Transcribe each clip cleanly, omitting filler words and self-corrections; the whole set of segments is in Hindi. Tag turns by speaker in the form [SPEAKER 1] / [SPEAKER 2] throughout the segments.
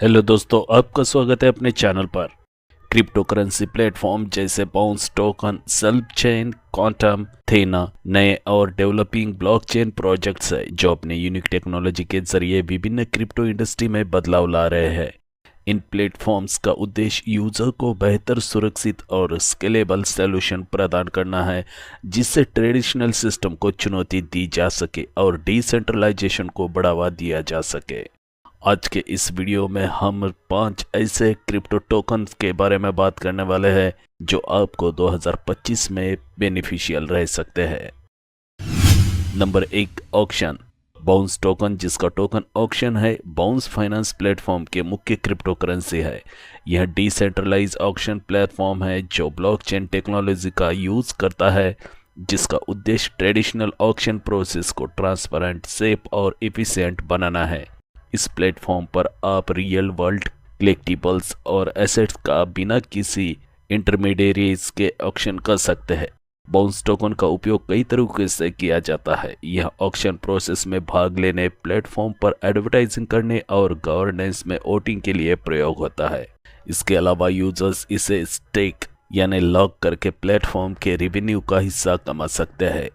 [SPEAKER 1] हेलो दोस्तों, आपका स्वागत है अपने चैनल पर। क्रिप्टो करेंसी प्लेटफॉर्म जैसे Bounce token, Self Chain, Quantum, Thena नए और डेवलपिंग ब्लॉकचेन प्रोजेक्ट्स है जो अपने यूनिक टेक्नोलॉजी के जरिए विभिन्न क्रिप्टो इंडस्ट्री में बदलाव ला रहे हैं। इन प्लेटफॉर्म्स का उद्देश्य यूजर को बेहतर, सुरक्षित और स्केलेबल सॉल्यूशन प्रदान करना है, जिससे ट्रेडिशनल सिस्टम को चुनौती दी जा सके और डिसेंट्रलाइजेशन को बढ़ावा दिया जा सके। आज के इस वीडियो में हम 5 ऐसे क्रिप्टो टोकन्स के बारे में बात करने वाले हैं जो आपको 2025 में बेनिफिशियल रह सकते हैं। Number 1, auction. बाउंस टोकन, जिसका टोकन ऑक्शन है, बाउंस फाइनेंस प्लेटफॉर्म के मुख्य क्रिप्टो करेंसी है। यह डिसेंट्रलाइज ऑक्शन प्लेटफॉर्म है जो ब्लॉकचेन टेक्नोलॉजी का यूज करता है, जिसका उद्देश्य ट्रेडिशनल ऑक्शन प्रोसेस को ट्रांसपेरेंट, सेफ और एफिशिएंट बनाना है। इस प्लेटफॉर्म पर आप रियल वर्ल्ड कलेक्टिबल्स और एसेट्स का बिना किसी इंटरमीडिएरीज के ऑक्शन कर सकते हैं। बाउंस टोकन का उपयोग कई तरीके से किया जाता है। यह ऑक्शन प्रोसेस में भाग लेने, प्लेटफॉर्म पर एडवर्टाइजिंग करने और गवर्नेंस में वोटिंग के लिए प्रयोग होता है। इसके अलावा यूजर्स इसे स्टेक यानी लॉक करके प्लेटफॉर्म के रेवेन्यू का हिस्सा कमा सकते हैं।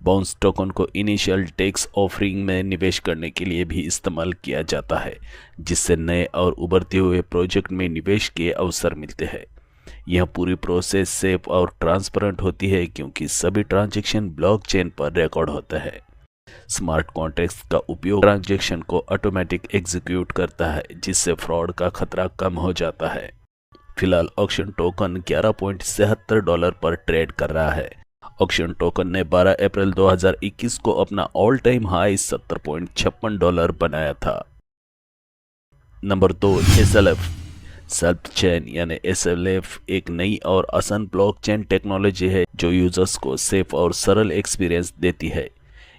[SPEAKER 1] बाउंस टोकन को इनिशियल टैक्स ऑफरिंग में निवेश करने के लिए भी इस्तेमाल किया जाता है, जिससे नए और उभरते हुए प्रोजेक्ट में निवेश के अवसर मिलते हैं। यह पूरी प्रोसेस सेफ और ट्रांसपेरेंट होती है क्योंकि सभी ट्रांजैक्शन ब्लॉकचेन पर रिकॉर्ड होता है। स्मार्ट कॉन्ट्रैक्ट्स का उपयोग ट्रांजैक्शन को ऑटोमेटिक एग्जीक्यूट करता है, जिससे फ्रॉड का खतरा कम हो जाता है। फिलहाल ऑक्शन टोकन $11.76 पर ट्रेड कर रहा है। ऑक्शन टोकन ने 12 अप्रैल 2021 को अपना ऑल टाइम हाई $70.56 बनाया था। Number 2, SLF। सेल्फ चेन यानी SLF एक नई और आसान ब्लॉकचेन टेक्नोलॉजी है जो यूजर्स को सेफ और सरल एक्सपीरियंस देती है।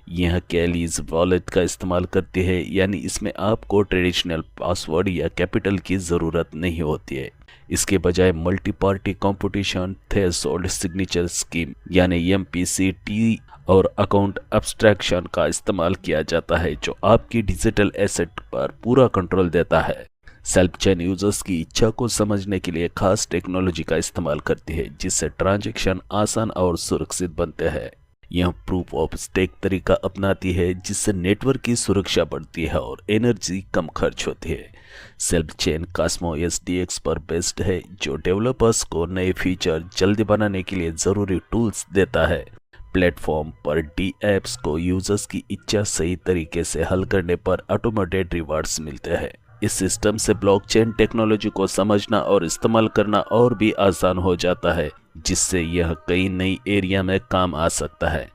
[SPEAKER 1] यह कैलीज वॉलेट का इस्तेमाल करती है, यानी इसमें आपको ट्रेडिशनल पासवर्ड या कैपिटल की ज़रूरत नहीं होती है। इसके बजाय multi party computation, threshold signature scheme यानी MPCT और अकाउंट एब्स्ट्रैक्शन का इस्तेमाल किया जाता है, जो आपकी डिजिटल एसेट पर पूरा कंट्रोल देता है। सेल्फ चेन यूजर्स की इच्छा को समझने के लिए खास टेक्नोलॉजी का इस्तेमाल करती है, जिससे ट्रांजैक्शन आसान और सुरक्षित बनते हैं। यह प्रूफ ऑफ स्टेक तरीका अपनाती है, जिससे नेटवर्क की सुरक्षा बढ़ती है और एनर्जी कम खर्च होती है। सेल्फ चेन कास्मो SDX पर बेस्ड है, जो डेवलपर्स को नए फीचर जल्दी बनाने के लिए ज़रूरी टूल्स देता है। प्लेटफॉर्म पर DApps को यूजर्स की इच्छा सही तरीके से हल करने पर ऑटोमेटेड रिवार्ड्स मिलते हैं। इस सिस्टम से ब्लॉकचेन टेक्नोलॉजी को समझना और इस्तेमाल करना और भी आसान हो जाता है, जिससे यह कई नई एरिया में काम आ सकता है।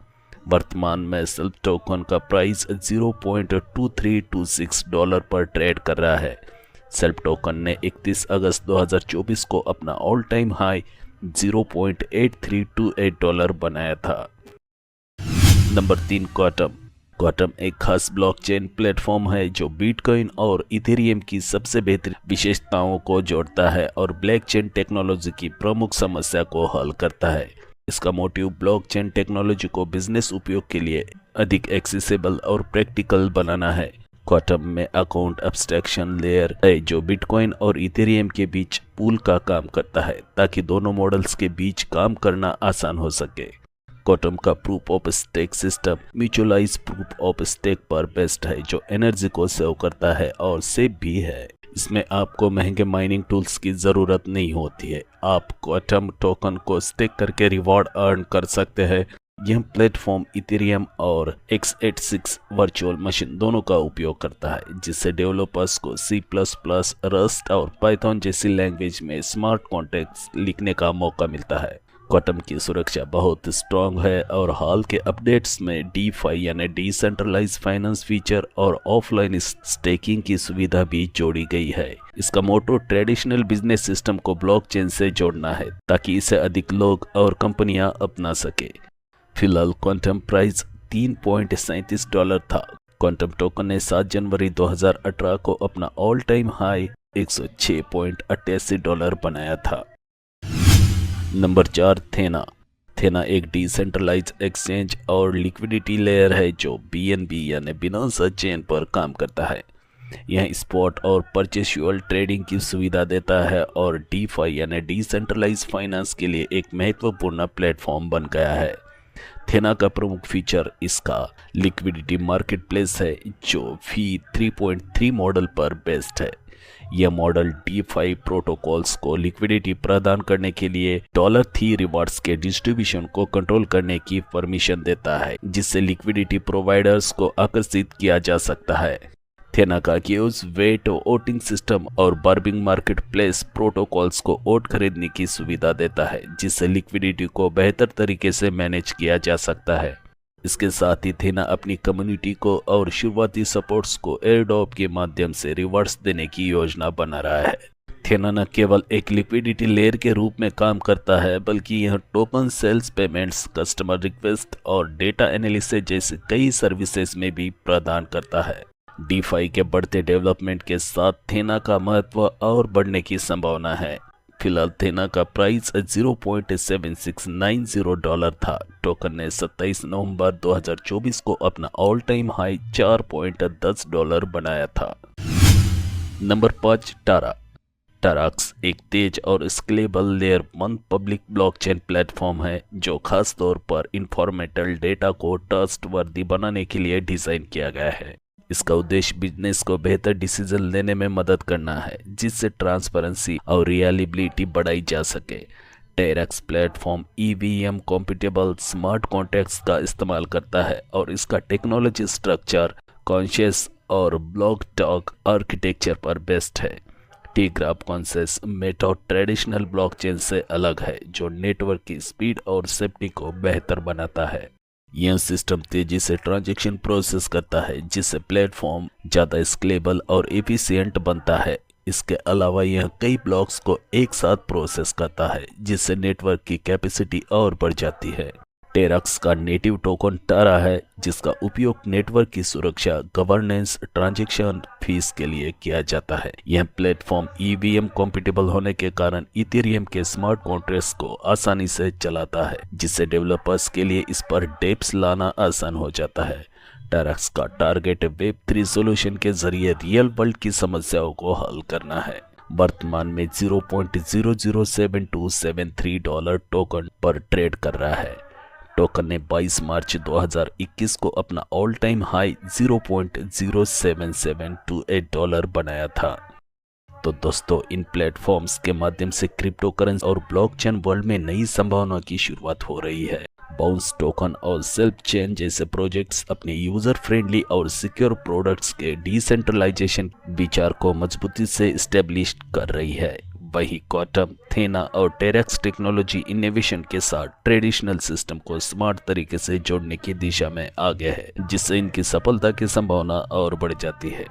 [SPEAKER 1] वर्तमान में सेल्फ टोकन का प्राइस $0.2326 पर ट्रेड कर रहा है। सेल्फ टोकन ने 31 अगस्त 2024 को अपना ऑल टाइम हाई $0.8328 बनाया था। Number 3, quantum. क्वांटम एक खास ब्लॉकचेन प्लेटफॉर्म है जो बिटकॉइन और इथेरियम की सबसे बेहतर विशेषताओं को जोड़ता है और ब्लॉकचेन टेक्नोलॉजी की प्रमुख समस्या को हल करता है। इसका मोटिव ब्लॉकचेन टेक्नोलॉजी को बिजनेस उपयोग के लिए अधिक एक्सेसिबल और प्रैक्टिकल बनाना है। क्वांटम में अकाउंट एब्स्ट्रैक्शन लेयर है जो बिटकॉइन और इथेरियम के बीच पूल का काम करता है, ताकि दोनों मॉडल्स के बीच काम करना आसान हो सके। क्वांटम का proof of stake system mutualise proof of stake पर बेस्ड है, जो एनर्जी को सेव करता है और सेफ भी है। इसमें आपको महंगे माइनिंग टूल्स की ज़रूरत नहीं होती है। आप क्वांटम टोकन को स्टेक करके रिवॉर्ड अर्न कर सकते हैं। यह प्लेटफॉर्म इथेरियम और x86 वर्चुअल मशीन दोनों का उपयोग करता है, जिससे डेवलपर्स को C++, रस्ट और पाइथन जैसी लैंग्वेज में स्मार्ट कॉन्ट्रैक्ट्स लिखने का मौका मिलता है। क्वांटम की सुरक्षा बहुत स्ट्रॉन्ग है और हाल के अपडेट्स में DeFi यानी डिसेंट्रलाइज फाइनेंस फीचर और ऑफलाइन स्टेकिंग की सुविधा भी जोड़ी गई है। इसका मोटो ट्रेडिशनल बिजनेस सिस्टम को ब्लॉकचेन से जोड़ना है, ताकि इसे अधिक लोग और कंपनियां अपना सके। फिलहाल क्वांटम प्राइस $3.37 था। क्वांटम टोकन ने 7 जनवरी 2018 को अपना ऑल टाइम हाई $106.88 बनाया था। नंबर 4, थेना। थेना एक डिसेंट्रलाइज एक्सचेंज और लिक्विडिटी लेयर है जो BNB यानी बिनांस चेन पर काम करता है। यह स्पॉट और परचेजुअल ट्रेडिंग की सुविधा देता है और डीफाई यानी डिसेंट्रलाइज फाइनेंस के लिए एक महत्वपूर्ण प्लेटफॉर्म बन गया है। थेना का प्रमुख फीचर इसका लिक्विडिटी मार्केटप्लेस है जो फी 3.3 मॉडल पर बेस्ड है। यह मॉडल डीफाई प्रोटोकॉल्स को लिक्विडिटी प्रदान करने के लिए $3 रिवार्ड्स के डिस्ट्रीब्यूशन को कंट्रोल करने की परमिशन देता है, जिससे लिक्विडिटी प्रोवाइडर्स को आकर्षित किया जा सकता है। थेना का क्यूज वेट वोटिंग सिस्टम और बर्बिंग मार्केट प्लेस प्रोटोकॉल्स को वोट खरीदने की सुविधा देता है, जिससे लिक्विडिटी को बेहतर तरीके से मैनेज किया जा सकता है। इसके साथ ही थेना अपनी कम्युनिटी को और शुरुआती सपोर्ट्स को एयरड्रॉप के माध्यम से रिवार्ड्स देने की योजना बना रहा है। थेना न केवल एक लिक्विडिटी लेयर के रूप में काम करता है, बल्कि यह token sales, payments, customer request और डेटा एनालिसिस जैसे कई सर्विसेज में भी प्रदान करता है। डीफाई के बढ़ते डेवलपमेंट के साथ थेना का महत्व और बढ़ने की संभावना है। फिलहाल थेना का प्राइस $0.7690 था। टोकन ने 27 नवंबर 2024 को अपना ऑल टाइम हाई $4.10 बनाया था। नंबर 5, टारा। टाराक्स एक तेज और scalable layer 1 public blockchain platform है जो खास तौर पर इंफॉर्मेटल डेटा को ट्रस्टवर्दी बनाने के लिए डिजाइन किया गया है। इसका उद्देश्य बिजनेस को बेहतर डिसीजन लेने में मदद करना है, जिससे ट्रांसपेरेंसी और रिलायबिलिटी बढ़ाई जा सके। टेरक्स platform EVM compatible smart contracts का इस्तेमाल करता है और इसका टेक्नोलॉजी स्ट्रक्चर कॉन्शियस और ब्लॉक टॉक आर्किटेक्चर पर बेस्ड है। T graph consensus method traditional blockchain से अलग है, जो नेटवर्क की स्पीड और सेफ्टी को बेहतर बनाता है। यह सिस्टम तेजी से ट्रांजैक्शन प्रोसेस करता है, जिससे प्लेटफॉर्म ज़्यादा स्केलेबल और एफिशिएंट बनता है। इसके अलावा यह कई ब्लॉक्स को एक साथ प्रोसेस करता है, जिससे नेटवर्क की कैपेसिटी और बढ़ जाती है। टेरक्स का नेटिव टोकन टारा है, जिसका उपयोग नेटवर्क की सुरक्षा, गवर्नेंस, ट्रांजैक्शन फीस के लिए किया जाता है। यह प्लेटफॉर्म EVM कॉम्पिटेबल होने के कारण इथेरियम के स्मार्ट कॉन्ट्रैक्ट्स को आसानी से चलाता है, जिससे डेवलपर्स के लिए इस पर डेप्स लाना आसान हो जाता है। टेरक्स का टारगेट Web3 सोल्यूशन के जरिए रियल वर्ल्ड की समस्याओं को हल करना है। वर्तमान में $0.007273 टोकन पर ट्रेड कर रहा है। टोकन ने 22 मार्च 2021 को अपना ऑल टाइम हाई $0.07728 बनाया था। तो दोस्तों, इन प्लेटफॉर्म्स के माध्यम से क्रिप्टो करेंसी और ब्लॉकचेन वर्ल्ड में नई संभावनाओं की शुरुआत हो रही है। बाउंस टोकन और सेल्फ चेन जैसे प्रोजेक्ट्स अपने यूजर फ्रेंडली और सिक्योर प्रोडक्ट्स के डिसेंट्रलाइजेशन विचार को मजबूती से स्टेब्लिश कर रही है। वही क्वांटम, थेना और टेरक्स टेक्नोलॉजी इनोवेशन के साथ ट्रेडिशनल सिस्टम को स्मार्ट तरीके से जोड़ने की दिशा में आगे है, जिससे इनकी सफलता की संभावना और बढ़ जाती है।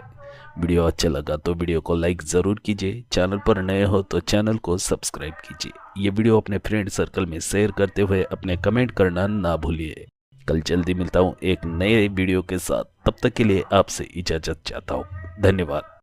[SPEAKER 1] वीडियो अच्छा लगा तो वीडियो को लाइक ज़रूर कीजिए। चैनल पर नए हो तो चैनल को सब्सक्राइब कीजिए। ये वीडियो अपने फ्रेंड सर्कल में शेयर करते हुए अपने कमेंट करना ना भूलिए। कल जल्दी मिलता हूँ एक नए वीडियो के साथ। तब तक के लिए आपसे इजाज़त चाहता हूँ। धन्यवाद।